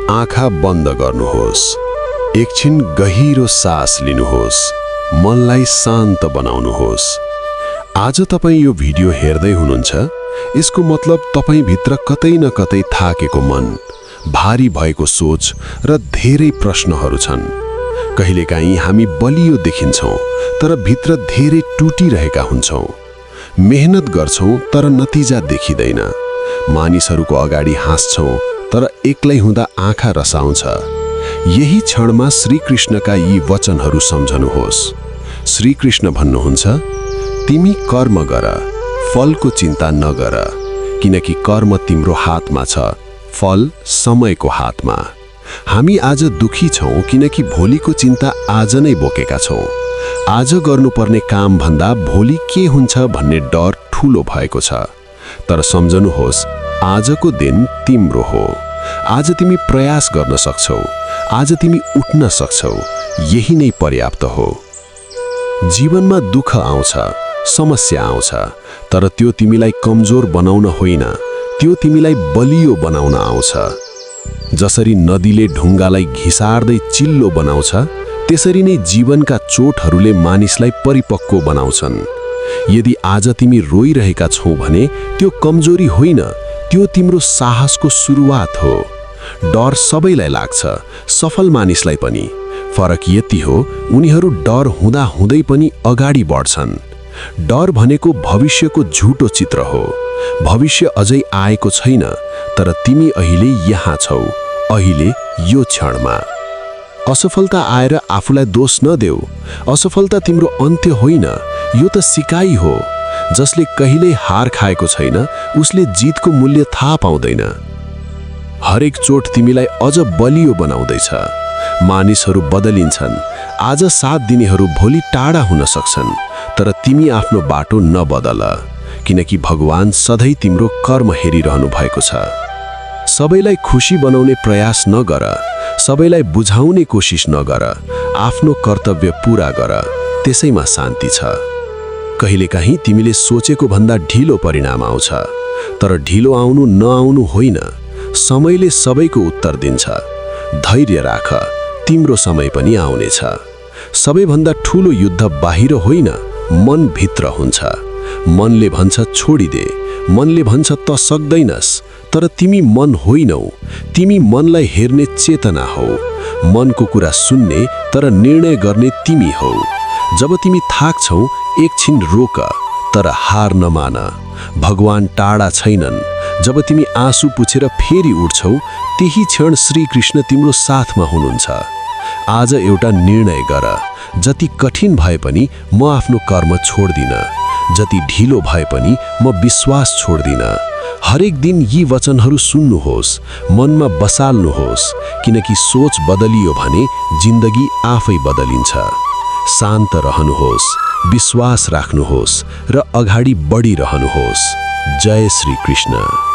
आँखा बन्द गर्नुहोस्। एकछिन गहिरो सास लिनुहोस्। मनलाई शान्त बनाउनुहोस्। आज तपाईं यो भिडियो हेर्दै हुनुहुन्छ, यसको मतलब तपाईंभित्र कतै न कतै थाकेको मन, भारी भएको सोच र धेरै प्रश्नहरू छन्। कहिलेकाहीँ हामी बलियो देखिन्छौँ, तर भित्र धेरै टुटिरहेका हुन्छौँ। मेहनत गर्छौँ तर नतिजा देखिँदैन। मानिसहरूको अगाडि हाँस्छौँ तर एक्लै हुँदा आँखा रसाउँछ। यही क्षणमा श्रीकृष्णका यी वचनहरू सम्झनुहोस्। श्रीकृष्ण भन्नुहुन्छ, तिमी कर्म गर, फलको चिन्ता नगर, किनकि कर्म तिम्रो हातमा छ, फल समयको हातमा। हामी आज दुखी छौँ किनकि भोलिको चिन्ता आज नै बोकेका छौँ। आज गर्नुपर्ने काम भन्दा भोलि के हुन्छ भन्ने डर ठूलो भएको छ। तर सम्झनुहोस्, आजको दिन तिम्रो हो। आज तिमी प्रयास गर्न सक्छौ, आज तिमी उठ्न सक्छौ, यही नै पर्याप्त हो। जीवनमा दुःख आउँछ, समस्या आउँछ, तर त्यो तिमीलाई कमजोर बनाउन होइन, त्यो तिमीलाई बलियो बनाउन आउँछ। जसरी नदीले ढुङ्गालाई घिसार्दै चिल्लो बनाउँछ, त्यसरी नै जीवनका चोटहरूले मानिसलाई परिपक्व बनाउँछन्। यदि आज तिमी रोइरहेका छौ भने त्यो कमजोरी होइन, त्यो तिम्रो साहसको सुरुवात हो। डर सबैलाई लाग्छ, सफल मानिसलाई पनि। फरक यति हो, उनीहरू डर हुँदा हुँदै पनि अगाडि बढ्छन्। डर भनेको भविष्यको झुटो चित्र हो। भविष्य अझै आएको छैन, तर तिमी अहिले यहाँ छौ, अहिले यो क्षणमा। असफलता आएर आफूलाई दोष नदेऊ। असफलता तिम्रो अन्त्य होइन, यो त सिकाइ हो। जसले कहिल्यै हार खाएको छैन, उसले जितको मूल्य थाहा पाउँदैन। हरेक चोट तिमीलाई अझ बलियो बनाउँदैछ। मानिसहरू बदलिन्छन्, आज साथ दिनेहरू भोलि टाढा हुन सक्छन्, तर तिमी आफ्नो बाटो नबदल, किनकि भगवान सधैँ तिम्रो कर्म हेरिरहनु भएको छ। सबैलाई खुसी बनाउने प्रयास नगर, सबैलाई बुझाउने कोसिस नगर, आफ्नो कर्तव्य पूरा गर, त्यसैमा शान्ति छ। कहिलेकाहीँ तिमीले सोचेको भन्दा ढिलो परिणाम आउँछ, तर ढिलो आउनु नआउनु होइन, समयले सबैको उत्तर दिन्छ। धैर्य राख, तिम्रो समय पनि आउनेछ। सबैभन्दा ठूलो युद्ध बाहिर होइन, मनभित्र हुन्छ। मनले भन्छ छोडिदे, मनले भन्छ त सक्दैनस्, तर तिमी मन होइनौ, तिमी मनलाई हेर्ने चेतना हौ। मनको कुरा सुन्ने तर निर्णय गर्ने तिमी हौ। जब तिमी थाक्छौ, एकछिन रोक, तर हार नमान। भगवान टाढा छैनन्। जब तिमी आँसु पुछेर फेरि उठ्छौ, त्यही क्षण श्रीकृष्ण तिम्रो साथमा हुनुहुन्छ। आज एउटा निर्णय गर, जति कठिन भए पनि म आफ्नो कर्म छोड्दिन, जति ढिलो भए पनि म विश्वास छोड्दिन। हरेक दिन यी वचनहरू सुन्नुहोस्, मनमा बसाल्नुहोस्, किनकि सोच बदलियो भने जिन्दगी आफै बदलिन्छ। शान्त रहनुहोस्, विश्वास राख्नुहोस् र अगाडि बढिरहनुहोस्। जय श्री कृष्ण।